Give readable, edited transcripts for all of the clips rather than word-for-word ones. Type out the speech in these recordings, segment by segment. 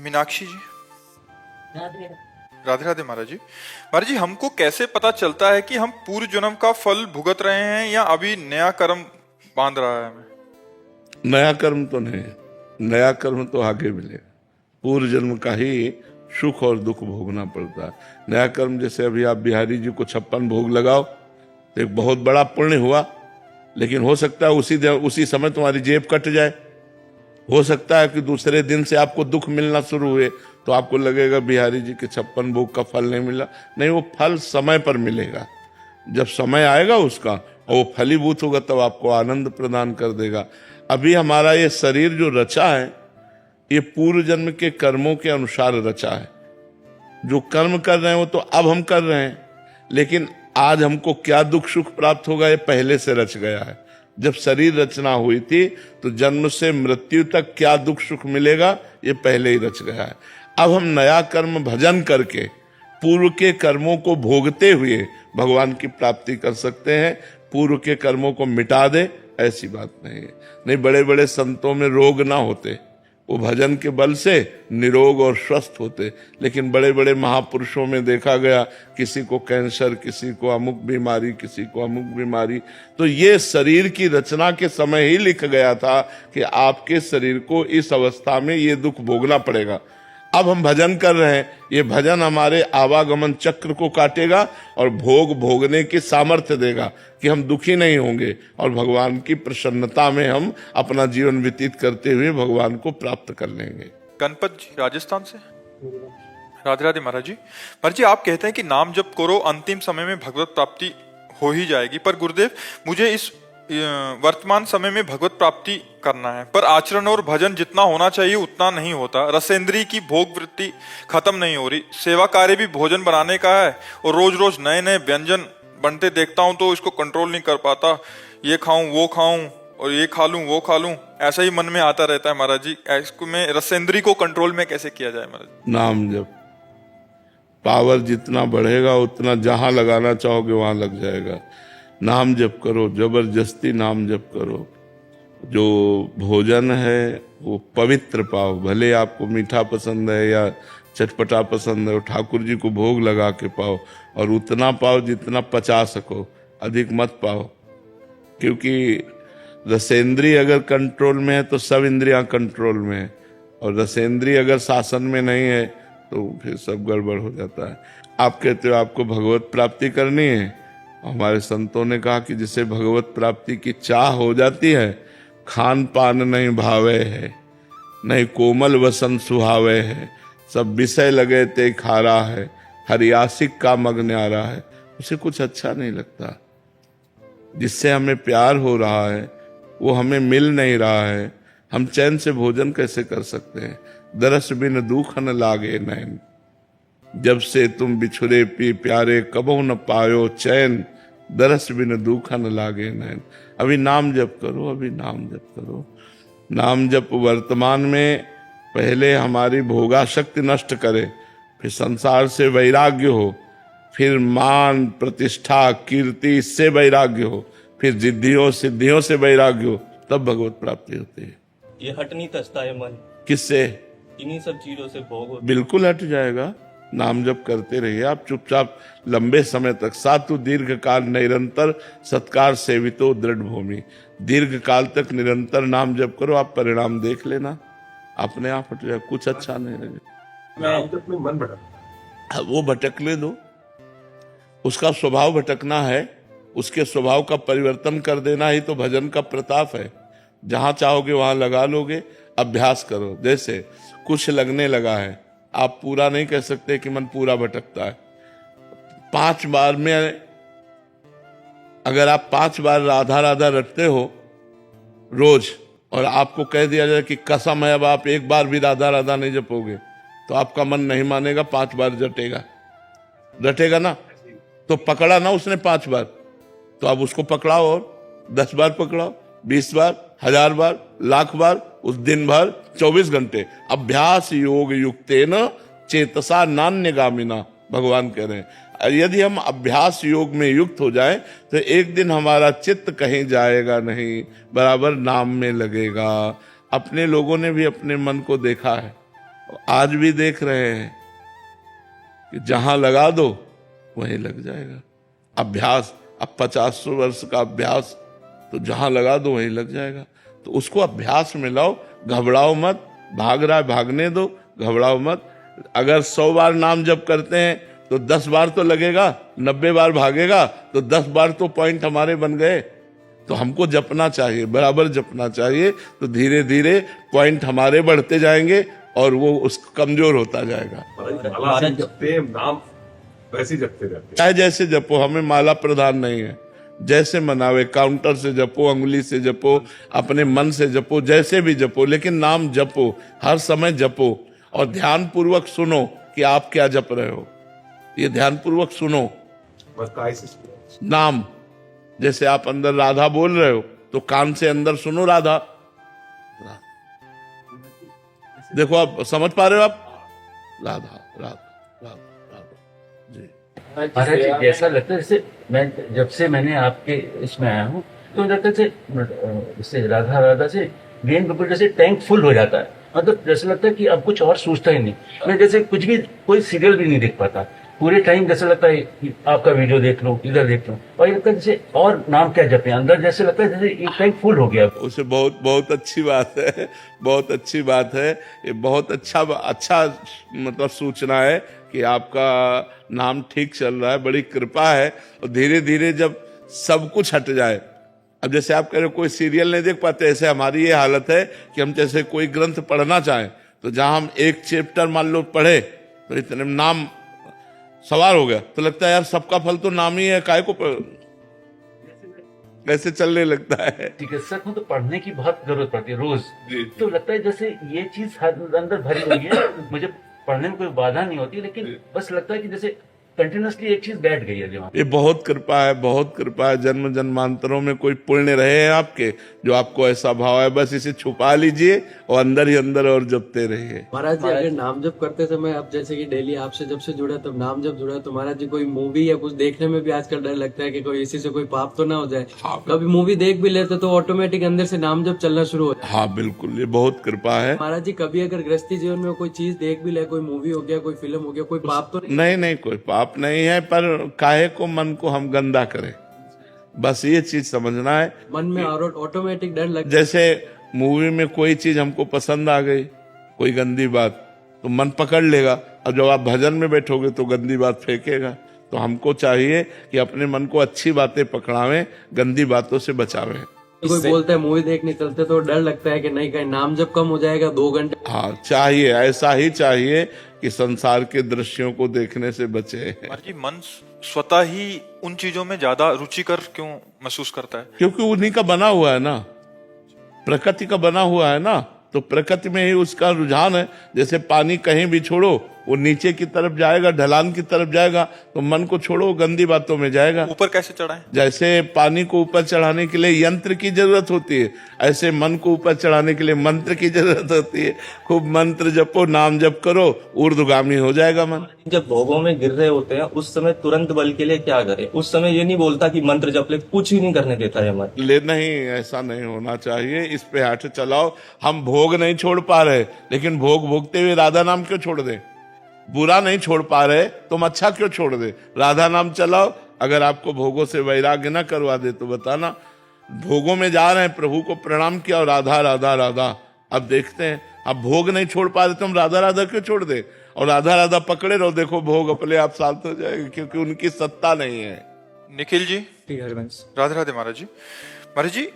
मीनाक्षी जी। राधे राधे राधे महाराज जी। महाराज जी, हमको कैसे पता चलता है कि हम पूर्व जन्म का फल भुगत रहे हैं या अभी नया कर्म बांध रहा है हमें? नया कर्म तो नहीं है, नया कर्म तो आगे मिलेगा। पूर्व जन्म का ही सुख और दुख भोगना पड़ता है। नया कर्म जैसे अभी आप बिहारी जी को 56 भोग लगाओ तो एक बहुत बड़ा पुण्य हुआ, लेकिन हो सकता है उसी समय तुम्हारी जेब कट जाए। हो सकता है कि दूसरे दिन से आपको दुख मिलना शुरू हुए तो आपको लगेगा बिहारी जी के 56 भोग का फल नहीं मिला। नहीं, वो फल समय पर मिलेगा। जब समय आएगा उसका और वो फलीभूत होगा तब आपको आनंद प्रदान कर देगा। अभी हमारा ये शरीर जो रचा है ये पूर्व जन्म के कर्मों के अनुसार रचा है। जो कर्म कर रहे हैं वो तो अब हम कर रहे हैं, लेकिन आज हमको क्या दुख सुख प्राप्त होगा ये पहले से रच गया है। जब शरीर रचना हुई थी तो जन्म से मृत्यु तक क्या दुख सुख मिलेगा ये पहले ही रच गया है। अब हम नया कर्म भजन करके पूर्व के कर्मों को भोगते हुए भगवान की प्राप्ति कर सकते हैं। पूर्व के कर्मों को मिटा दे ऐसी बात नहीं है। नहीं, बड़े बड़े संतों में रोग ना होते, वो भजन के बल से निरोग और स्वस्थ होते। लेकिन बड़े बड़े महापुरुषों में देखा गया किसी को कैंसर, किसी को अमुक बीमारी, किसी को अमुक बीमारी। तो ये शरीर की रचना के समय ही लिख गया था कि आपके शरीर को इस अवस्था में ये दुख भोगना पड़ेगा। अब हम भजन कर रहे हैं, ये भजन हमारे आवागमन चक्र को काटेगा और भोग भोगने की सामर्थ्य देगा कि हम दुखी नहीं होंगे और भगवान की प्रसन्नता में हम अपना जीवन व्यतीत करते हुए भगवान को प्राप्त कर लेंगे। गणपत जी राजस्थान से। राधे राधे महाराज जी। महाराज जी, आप कहते हैं कि नाम जप करो, अंतिम समय में भगवत प्राप्ति हो ही जाएगी। पर गुरुदेव, मुझे इस वर्तमान समय में भगवत प्राप्ति करना है, पर आचरण और भजन जितना होना चाहिए उतना नहीं होता। रसेंद्री की भोग वृत्ति खत्म नहीं हो रही। सेवा कार्य भी भोजन बनाने का है और रोज रोज नए नए व्यंजन बनते देखता हूं तो इसको कंट्रोल नहीं कर पाता। ये खाऊं, वो खाऊं और ये खा लूं, वो खा लूं, ऐसा ही मन में आता रहता है महाराज जी। इसको मैं रसेंद्री को कंट्रोल में कैसे किया जाए महाराज? नाम जप, पावर जितना बढ़ेगा उतना जहां लगाना चाहोगे वहां लग जाएगा। नाम जप करो, जबरदस्ती नाम जप करो। जो भोजन है वो पवित्र पाओ, भले आपको मीठा पसंद है या चटपटा पसंद है, ठाकुर जी को भोग लगा के पाओ और उतना पाओ जितना पचा सको, अधिक मत पाओ। क्योंकि रसेंद्री अगर कंट्रोल में है तो सब इंद्रियां कंट्रोल में है, और रसेंद्री अगर शासन में नहीं है तो फिर सब गड़बड़ हो जाता है। आप कहते हो आपको भगवत प्राप्ति करनी है, हमारे संतों ने कहा कि जिसे भगवत प्राप्ति की चाह हो जाती है, खान पान नहीं भावे है, नहीं कोमल वसन सुहावे है, सब विषय लगे ते खारा है, हरियासिक का मग न्यारा है, उसे कुछ अच्छा नहीं लगता। जिससे हमें प्यार हो रहा है वो हमें मिल नहीं रहा है, हम चैन से भोजन कैसे कर सकते हैं? दरस बिन दुख न लागे नैन, जब से तुम बिछुरे पी प्यारे कबहु न पायो चैन, दरस बिन दुख न लागे नैन। अभी नाम जप करो, अभी नाम जप करो। नाम जप वर्तमान में पहले हमारी भोगाशक्ति नष्ट करे, फिर संसार से वैराग्य हो, फिर मान प्रतिष्ठा कीर्ति इससे वैराग्य हो, फिर जिद्दियों सिद्धियों से वैराग्य हो, तब भगवत प्राप्ति होती है। ये हट नहीं सकता है मन किससे? इन्हीं सब चीजों से भोग। बिल्कुल हट जाएगा। नाम जप करते रहिए आप चुपचाप लंबे समय तक। सातु दीर्घ काल निरंतर सत्कार सेवितो दृढ़ भूमि। दीर्घ काल तक निरंतर नाम जप करो, आप परिणाम देख लेना, अपने आप हट जाए। कुछ अच्छा नहीं लगेगा। मन भटक, वो भटकने दो, उसका स्वभाव भटकना है, उसके स्वभाव का परिवर्तन कर देना ही तो भजन का प्रताप है। जहां चाहोगे वहां लगा लोगे। अभ्यास करो। जैसे कुछ लगने लगा है, आप पूरा नहीं कह सकते कि मन पूरा भटकता है। 5 बार में अगर आप 5 बार राधा राधा रटते हो रोज, और आपको कह दिया जाए कि कसम है अब आप 1 बार भी राधा राधा नहीं जपोगे, तो आपका मन नहीं मानेगा, 5 बार जटेगा, रटेगा ना। तो पकड़ा ना उसने 5 बार, तो आप उसको पकड़ाओ और 10 बार पकड़ाओ, 20 बार, 1000 बार, लाख बार, उस दिन भर 24 घंटे। अभ्यास योग युक्तेन चेतसा नान्यगामिना, भगवान कह रहे हैं। यदि हम अभ्यास योग में युक्त हो जाए तो एक दिन हमारा चित्त कहीं जाएगा नहीं, बराबर नाम में लगेगा। अपने लोगों ने भी अपने मन को देखा है आज भी देख रहे हैं कि जहां लगा दो वहीं लग जाएगा। अभ्यास, अब 50 वर्ष का अभ्यास, तो जहां लगा दो वहीं लग जाएगा। तो उसको अभ्यास में लाओ, घबराओ मत। भाग रहा है भागने दो, घबराओ मत। अगर 100 बार नाम जप करते हैं तो 10 बार तो लगेगा, 90 बार भागेगा तो 10 बार तो पॉइंट हमारे बन गए। तो हमको जपना चाहिए, बराबर जपना चाहिए, तो धीरे धीरे पॉइंट हमारे बढ़ते जाएंगे और वो उस कमजोर होता जाएगा। माला से जपते हैं, नाम वैसे ही जपते रहते हैं। चाहे जैसे जपो, हमें माला प्रधान नहीं है। जैसे मनावे, काउंटर से जपो, अंगुली से जपो, अपने मन से जपो, जैसे भी जपो, लेकिन नाम जपो, हर समय जपो। और ध्यान पूर्वक सुनो कि आप क्या जप रहे हो, ये ध्यान पूर्वक सुनो। बस काय से सुनो। नाम, जैसे आप अंदर राधा बोल रहे हो तो कान से अंदर सुनो राधा। देखो आप समझ पा रहे हो, आप राधा राधा राधा राधा जी। महाराज जी, ऐसा लगता है जैसे मैं जब से मैंने आपके इसमें आया हूँ तो लगता है जैसे राधा राधा से ब्रेन बिल्कुल जैसे टैंक फुल हो जाता है। मतलब जैसे लगता है कि अब कुछ और सोचता ही नहीं। मैं जैसे कुछ भी, कोई सीरियल भी नहीं देख पाता पूरे टाइम। जैसे लगता है कि आपका वीडियो देख लो, इधर देख लो, और ये लगता है जैसे और नाम क्या जपे अंदर, जैसे लगता है जैसे एक टैंक फुल हो गया। उसे बहुत बहुत अच्छी बात है, बहुत अच्छी बात है। ये बहुत अच्छा मतलब सूचना है कि आपका नाम ठीक चल रहा है, बड़ी कृपा है। और धीरे धीरे जब सब कुछ हट जाए, अब जैसे आप कह रहे हो कोई सीरियल नहीं देख पाते, ऐसे हमारी ये हालत है कि हम जैसे कोई ग्रंथ पढ़ना चाहें तो जहां हम एक चैप्टर मान लो पढ़े तो इतने नाम सवार हो गया, तो लगता है यार सबका फल तो नाम ही है, काय को कैसे चलने लगता है। चिकित्सक हूँ तो पढ़ने की बहुत जरूरत पड़ती है रोज। जी। तो लगता है जैसे ये चीज अंदर भरी हुई है, मुझे पढ़ने में कोई बाधा नहीं होती, लेकिन बस लगता है कि जैसे कंटिन्यूसली एक चीज बैठ गई है दिमाग। ये बहुत कृपा है, बहुत कृपा है। जन्म जन्मांतरों में कोई पुण्य रहे हैं आपके, जो आपको ऐसा भाव है। बस इसे छुपा लीजिए और अंदर ही अंदर और जपते रहिए। महाराज जी, अगर नाम जप करते समय, अब जैसे कि डेली आपसे जब से जुड़ा तब नाम जप जुड़ा, तो महाराज जी कोई मूवी या कुछ देखने में भी आजकल डर लगता है कि कोई इसी से कोई पाप तो ना हो जाए। कभी मूवी देख भी लेते तो ऑटोमेटिक अंदर से नाम जप चलना शुरू हो जाए। हाँ बिल्कुल, ये बहुत कृपा है। महाराज जी, कभी अगर गृहस्थी जीवन में कोई चीज देख भी ले, कोई मूवी हो गया, कोई फिल्म हो गया, कोई पाप तो नहीं नहीं, कोई पाप नहीं है, पर काहे को मन को हम गंदा करें, बस ये चीज समझना है। मन में ऑटोमेटिक डर लग। जैसे मूवी में कोई चीज हमको पसंद आ गई, कोई गंदी बात, तो मन पकड़ लेगा, और जब आप भजन में बैठोगे तो गंदी बात फेंकेगा। तो हमको चाहिए कि अपने मन को अच्छी बातें पकड़ावें, गंदी बातों से बचावें। कोई बोलता है मूवी देखने चलते तो डर लगता है कि नहीं कहीं नाम जब कम हो जाएगा 2 घंटे। हाँ, चाहिए, ऐसा ही चाहिए कि संसार के दृश्यों को देखने से बचे। महाराज जी, मन स्वतः ही उन चीजों में ज्यादा रुचिकर क्यों महसूस करता है? क्योंकि उन्हीं का बना हुआ है ना, प्रकृति का बना हुआ है ना, तो प्रकृति में ही उसका रुझान है। जैसे पानी कहीं भी छोड़ो वो नीचे की तरफ जाएगा, ढलान की तरफ जाएगा, तो मन को छोड़ो गंदी बातों में जाएगा। ऊपर कैसे चढ़ाएं? जैसे पानी को ऊपर चढ़ाने के लिए यंत्र की जरूरत होती है, ऐसे मन को ऊपर चढ़ाने के लिए मंत्र की जरूरत होती है। खूब मंत्र जपो, नाम जप करो, ऊर्ध्वगामी हो जाएगा मन। जब भोगों में गिर रहे होते हैं उस समय तुरंत बल के लिए क्या करें? उस समय ये नहीं बोलता कि मंत्र जप ले, कुछ ही नहीं करने देता है मन। ले नहीं, ऐसा नहीं होना चाहिए। इस पे हाथ चलाओ। हम भोग नहीं छोड़ पा रहे, लेकिन भोग भोगते हुए राधा नाम क्यों छोड़ दें? बुरा नहीं छोड़ पा रहे, तुम अच्छा क्यों छोड़ दे? राधा नाम चलाओ। अगर आपको भोगों से वैराग्य ना करवा दे तो बताना। भोगों में जा रहे हैं, प्रभु को प्रणाम किया और राधा राधा राधा। अब देखते हैं, अब भोग नहीं छोड़ पा रहे, तुम राधा राधा क्यों छोड़ दे? और राधा राधा पकड़े रहो, देखो भोग अपने आप शांत हो जाएगा, क्योंकि उनकी सत्ता नहीं है। निखिल जी, राधे राधे। महाराज जी, महाराज जी,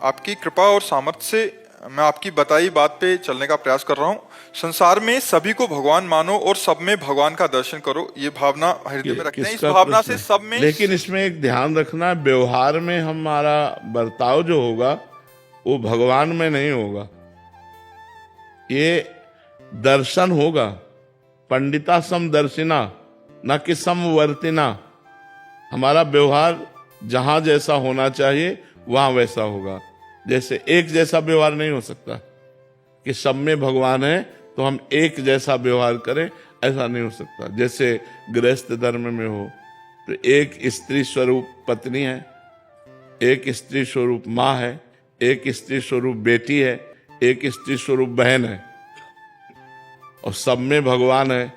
आपकी कृपा और सामर्थ्य से मैं आपकी बताई बात पे चलने का प्रयास कर रहा हूँ। संसार में सभी को भगवान मानो और सब में भगवान का दर्शन करो, ये भावना हृदय में रखते हैं। इस भावना से सब में, लेकिन इसमें एक ध्यान रखना, व्यवहार में हमारा बर्ताव जो होगा वो भगवान में नहीं होगा, ये दर्शन होगा। पंडिता समदर्शिना न कि समवर्तिना। हमारा व्यवहार जहां जैसा होना चाहिए वहां वैसा होगा। जैसे एक जैसा व्यवहार नहीं हो सकता कि सब में भगवान है तो हम एक जैसा व्यवहार करें, ऐसा नहीं हो सकता। जैसे गृहस्थ धर्म में हो तो एक स्त्री स्वरूप पत्नी है, एक स्त्री स्वरूप माँ है, एक स्त्री स्वरूप बेटी है, एक स्त्री स्वरूप बहन है, और सब में भगवान है,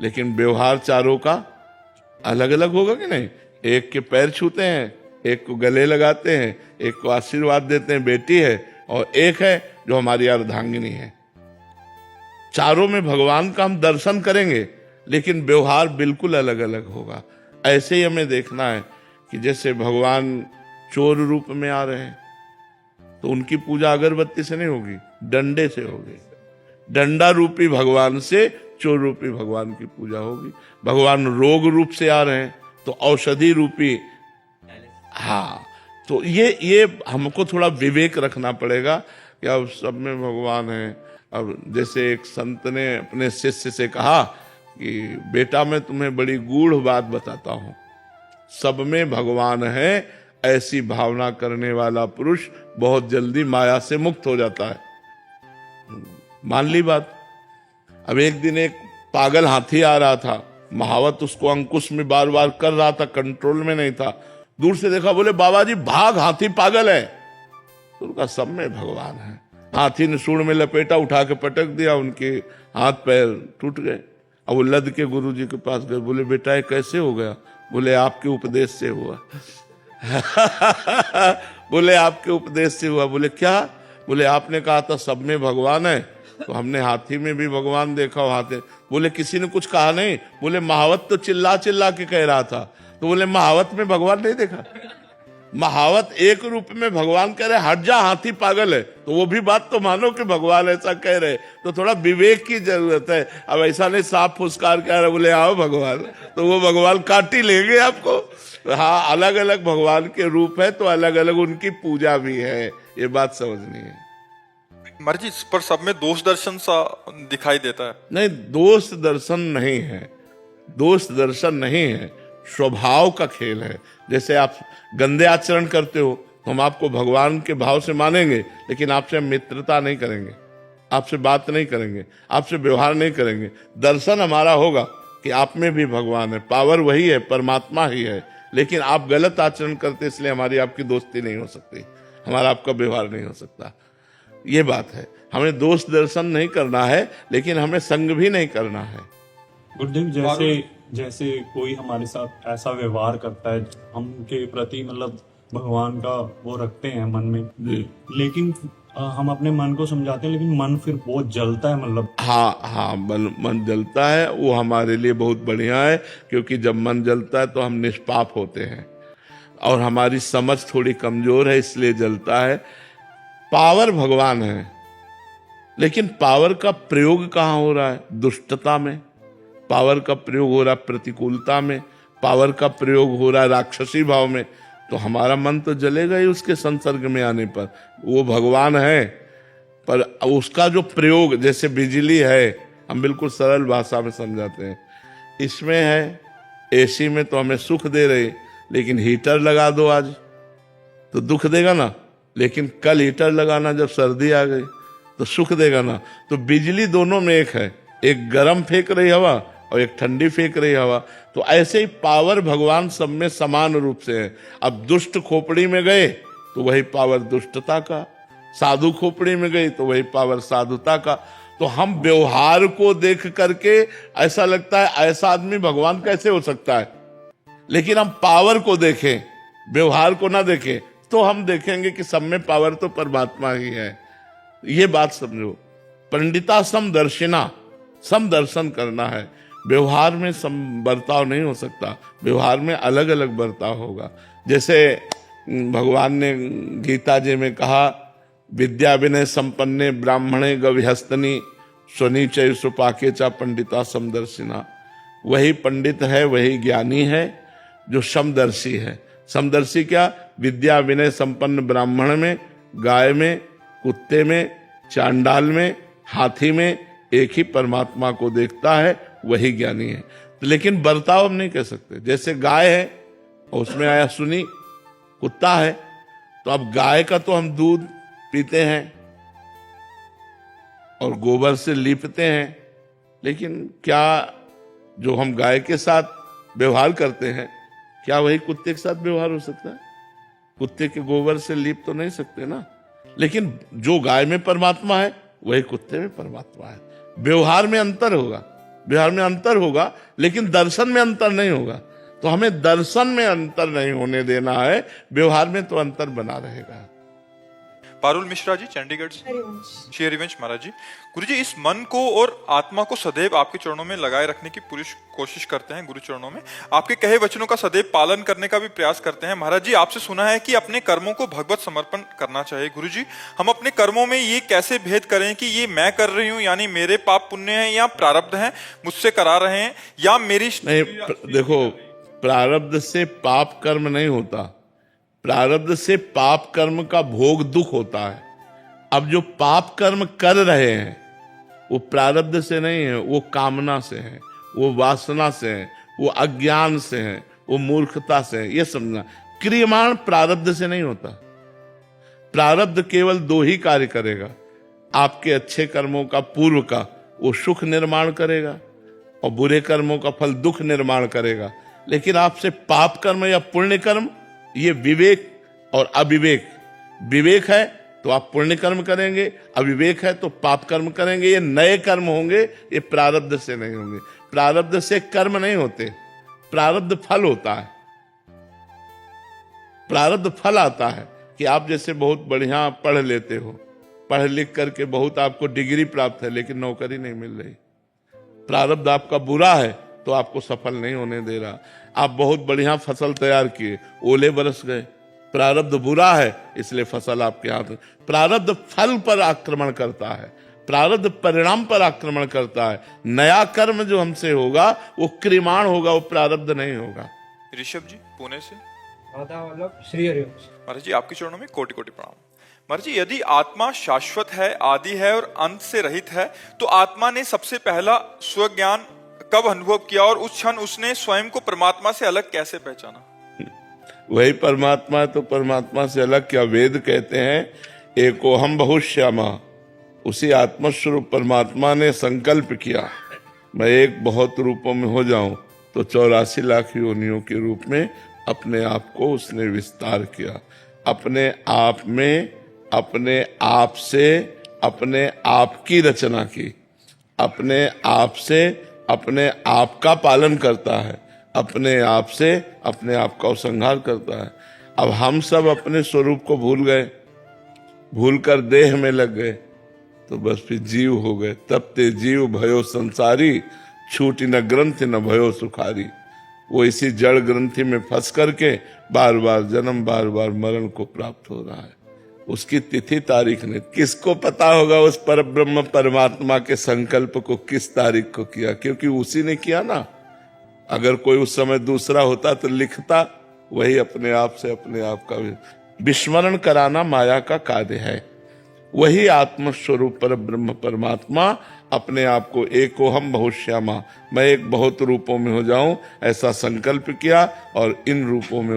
लेकिन व्यवहार चारों का अलग अलग होगा कि नहीं? एक के पैर छूते हैं, एक को गले लगाते हैं, एक को आशीर्वाद देते हैं बेटी है, और एक है जो हमारी अर्धांगिनी है। चारों में भगवान का हम दर्शन करेंगे, लेकिन व्यवहार बिल्कुल अलग अलग होगा। ऐसे ही हमें देखना है कि जैसे भगवान चोर रूप में आ रहे हैं, तो उनकी पूजा अगरबत्ती से नहीं होगी, डंडे से होगी। डंडा रूपी भगवान से चोर रूपी भगवान की पूजा होगी। भगवान रोग रूप से आ रहे हैं, तो औषधि रूपी, हाँ, तो ये हमको थोड़ा विवेक रखना पड़ेगा कि अब सब में भगवान है। अब जैसे एक संत ने अपने शिष्य से कहा कि बेटा मैं तुम्हें बड़ी गूढ़ बात बताता हूं, सब में भगवान है, ऐसी भावना करने वाला पुरुष बहुत जल्दी माया से मुक्त हो जाता है। मान ली बात। अब एक दिन एक पागल हाथी आ रहा था, महावत उसको अंकुश में बार बार कर रहा था, कंट्रोल में नहीं था। दूर से देखा, बोले बाबा जी भाग, हाथी पागल है। तो उनका सब में भगवान है। हाथी ने सूंड में लपेटा, उठा के पटक दिया, उनके हाथ पैर टूट गए। अब वो लद के गुरु जी के पास गए, बोले बेटा ये कैसे हो गया? बोले आपके उपदेश से हुआ। बोले आपके उपदेश से हुआ। बोले क्या? बोले आपने कहा था सब में भगवान है, तो हमने हाथी में भी भगवान देखा हो। हाथी बोले किसी ने कुछ कहा नहीं? बोले महावत तो चिल्ला चिल्ला के कह रहा था। तो बोले महावत में भगवान नहीं देखा? महावत एक रूप में भगवान कह रहे हट जा हाथी पागल है, तो वो भी बात तो मानो कि भगवान ऐसा कह रहे। तो थोड़ा विवेक की जरूरत है। अब ऐसा नहीं साफ फुसकार कह रहे बोले आओ भगवान, तो वो भगवान काट ही लेंगे आपको। हाँ, अलग अलग भगवान के रूप है, तो अलग अलग उनकी पूजा भी है, ये बात समझनी है। महाराज जी, पर सब में दोष दर्शन सा दिखाई देता है। नहीं, दोष दर्शन नहीं है, दोष दर्शन नहीं है, स्वभाव का खेल है। जैसे आप गंदे आचरण करते हो, तो हम आपको भगवान के भाव से मानेंगे, लेकिन आपसे मित्रता नहीं करेंगे, आपसे बात नहीं करेंगे, आपसे व्यवहार नहीं करेंगे। दर्शन हमारा होगा कि आप में भी भगवान है, पावर वही है, परमात्मा ही है, लेकिन आप गलत आचरण करते, इसलिए हमारी आपकी दोस्ती नहीं हो सकती, हमारा आपका व्यवहार नहीं हो सकता। ये बात है। हमें दोष दर्शन नहीं करना है, लेकिन हमें संग भी नहीं करना है। गुरुदेव, जैसे कोई हमारे साथ ऐसा व्यवहार करता है, हम के प्रति मतलब भगवान का वो रखते हैं मन में, लेकिन हम अपने मन को समझाते हैं, लेकिन मन फिर बहुत जलता है, मतलब हाँ, मन जलता है, वो हमारे लिए बहुत बढ़िया है, क्योंकि जब मन जलता है तो हम निष्पाप होते हैं और हमारी समझ थोड़ी कमजोर है, इसलिए जलता है। पावर भगवान है, लेकिन पावर का प्रयोग कहाँ हो रहा है? दुष्टता में। पावर का प्रयोग हो रहा है प्रतिकूलता में, पावर का प्रयोग हो रहा है राक्षसी भाव में, तो हमारा मन तो जलेगा ही उसके संसर्ग में आने पर। वो भगवान है, पर उसका जो प्रयोग, जैसे बिजली है, हम बिल्कुल सरल भाषा में समझाते हैं, इसमें है एसी में तो हमें सुख दे रही, लेकिन हीटर लगा दो आज तो दुख देगा ना, लेकिन कल हीटर लगाना जब सर्दी आ गई तो सुख देगा ना। तो बिजली दोनों में एक है, एक गर्म फेंक रही हवा और एक ठंडी फेंक रही हवा। तो ऐसे ही पावर भगवान सब में समान रूप से है। अब दुष्ट खोपड़ी में गए तो वही पावर दुष्टता का, साधु खोपड़ी में गई तो वही पावर साधुता का। तो हम व्यवहार को देख करके ऐसा लगता है ऐसा आदमी भगवान कैसे हो सकता है, लेकिन हम पावर को देखें, व्यवहार को ना देखें, तो हम देखेंगे कि सब में पावर तो परमात्मा ही है। ये बात समझो। पंडिता समदर्शिना, समदर्शन करना है। व्यवहार में सम बर्ताव नहीं हो सकता, व्यवहार में अलग अलग बर्ताव होगा। जैसे भगवान ने गीता जी में कहा, विद्या विनय संपन्ने ब्राह्मणे गविहस्तनी स्वनीचय सुपाके चा पंडिता समदर्शिना। वही पंडित है, वही ज्ञानी है जो समदर्शी है। समदर्शी क्या? विद्या विनय संपन्न ब्राह्मण में, गाय में, कुत्ते में, चांडाल में, हाथी में एक ही परमात्मा को देखता है, वही ज्ञानी है। लेकिन बर्ताव हम नहीं कह सकते। जैसे गाय है और उसमें आया सुनी, कुत्ता है, तो अब गाय का तो हम दूध पीते हैं और गोबर से लीपते हैं, लेकिन क्या जो हम गाय के साथ व्यवहार करते हैं, क्या वही कुत्ते के साथ व्यवहार हो सकता है? कुत्ते के गोबर से लीप तो नहीं सकते ना। लेकिन जो गाय में परमात्मा है वही कुत्ते में परमात्मा है। व्यवहार में अंतर होगा, व्यवहार में अंतर होगा, लेकिन दर्शन में अंतर नहीं होगा। तो हमें दर्शन में अंतर नहीं होने देना है, व्यवहार में तो अंतर बना रहेगा। पारुल मिश्रा जी चंडीगढ़ से। श्री हरिवंश महाराज जी, गुरु जी इस मन को और आत्मा को सदैव आपके चरणों में लगाए रखने की पूरी कोशिश करते हैं, गुरु चरणों में आपके कहे वचनों का सदैव पालन करने का भी प्रयास करते हैं। महाराज जी आपसे सुना है कि अपने कर्मों को भगवत समर्पण करना चाहिए। गुरु जी हम अपने कर्मों में ये कैसे भेद करें कि ये मैं कर रही हूँ, यानी मेरे पाप पुण्य है या प्रारब्ध है मुझसे करा रहे हैं, या मेरी नहीं, देखो प्रारब्ध से पाप कर्म नहीं होता, प्रारब्ध से पाप कर्म का भोग दुख होता है। अब जो पाप कर्म कर रहे हैं वो प्रारब्ध से नहीं है, वो कामना से है, वो वासना से है, वो अज्ञान से है, वो मूर्खता से है। ये समझना, क्रियमाण प्रारब्ध से नहीं होता। प्रारब्ध केवल दो ही कार्य करेगा, आपके अच्छे कर्मों का पूर्व का वो सुख निर्माण करेगा और बुरे कर्मों का फल दुख निर्माण करेगा। लेकिन आपसे पाप कर्म या पुण्य कर्म, ये विवेक और अविवेक, विवेक है तो आप पुण्य कर्म करेंगे, अविवेक है तो पाप कर्म करेंगे। ये नए कर्म होंगे, ये प्रारब्ध से नहीं होंगे। प्रारब्ध से कर्म नहीं होते, प्रारब्ध फल होता है। प्रारब्ध फल आता है कि आप जैसे बहुत बढ़िया पढ़ लेते हो, पढ़ लिख करके बहुत आपको डिग्री प्राप्त है, लेकिन नौकरी नहीं मिल रही। प्रारब्ध आपका बुरा है तो आपको सफल नहीं होने दे रहा। आप बहुत बढ़िया फसल तैयार किए, ओले बरस गए, प्रारब्ध बुरा है इसलिए फसल आपके हाथ में। प्रारब्ध फल पर आक्रमण करता है, प्रारब्ध परिणाम पर आक्रमण करता है। नया कर्म जो हमसे होगा वो क्रियमाण होगा, वो प्रारब्ध नहीं होगा। ऋषभ जी पुणे से। श्री हरिवंश महाराज जी आपके चरणों में कोटि कोटि प्रणाम। महाराज जी यदि आत्मा शाश्वत है, आदि है और अंत से रहित है, तो आत्मा ने सबसे पहला स्वज्ञान कब अनुभव किया और उस क्षण उसने स्वयं को परमात्मा से अलग कैसे पहचाना? वही परमात्मा है तो परमात्मा से अलग क्या? वेद कहते हैं एकोहम बहुश्यामा। उसी आत्मस्वरूप परमात्मा ने संकल्प किया मैं एक बहुत रूपों में हो जाऊं, तो 84 लाख योनियों के रूप में अपने आप को उसने विस्तार किया। अपने आप में, अपने आप से, अपने आप की रचना की, अपने आप से अपने आप का पालन करता है, अपने आप से अपने आप का संहार करता है। अब हम सब अपने स्वरूप को भूल गए, भूलकर देह में लग गए, तो बस फिर जीव हो गए। तब ते जीव भयो संसारी, छूटी न ग्रंथि न भयो सुखारी। वो इसी जड़ ग्रंथि में फंस करके बार बार जन्म, बार बार मरण को प्राप्त हो रहा है। उसकी तिथि तारीख ने किसको पता होगा? उस परब्रह्म परमात्मा के संकल्प को किस तारीख को किया, क्योंकि उसी ने किया ना। अगर कोई उस समय दूसरा होता तो लिखता, वही अपने आप से अपने आप का विस्मरण कराना माया का कार्य है। वही आत्मस्वरूप परब्रह्म परमात्मा अपने आप को एकोहम बहुश्यामा, मैं एक बहुत रूपों में हो जाऊं, ऐसा संकल्प किया। और इन रूपों में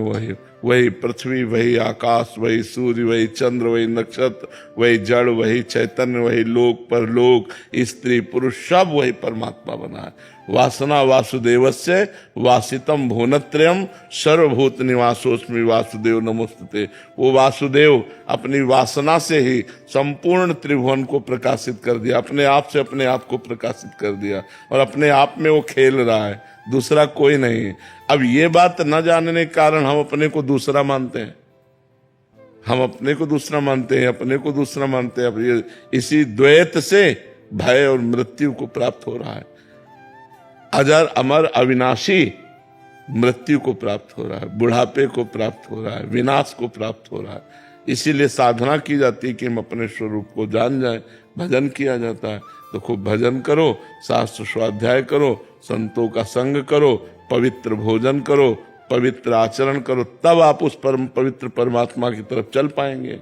वही पृथ्वी, वही आकाश, वही सूर्य, वही चंद्र, वही नक्षत्र, वही जड़, वही चैतन्य, वही लोक परलोक, स्त्री पुरुष, सब वही परमात्मा बना है। वासना वासुदेवस्य वासितम भुवनत्रयम् सर्वभूत निवासोस्मि वासुदेव नमोस्तुते। वो वासुदेव अपनी वासना से ही संपूर्ण त्रिभुवन को प्रकाशित कर दिया, अपने आप से अपने आप को प्रकाशित कर दिया, और अपने आप में वो खेल रहा है, दूसरा कोई नहीं। अब ये बात न जानने के कारण हम अपने को दूसरा मानते हैं, हम अपने को दूसरा मानते हैं, अपने को दूसरा मानते हैं। अब ये इसी द्वैत से भय और मृत्यु को प्राप्त हो रहा है। अजर अमर अविनाशी मृत्यु को प्राप्त हो रहा है, बुढ़ापे को प्राप्त हो रहा है, विनाश को प्राप्त हो रहा है। इसीलिए साधना की जाती है कि हम अपने स्वरूप को जान जाएं। भजन किया जाता है तो खूब भजन करो, शास्त्र स्वाध्याय करो, संतों का संग करो, पवित्र भोजन करो, पवित्र आचरण करो, तब आप उस परम पवित्र परमात्मा की तरफ चल पाएंगे।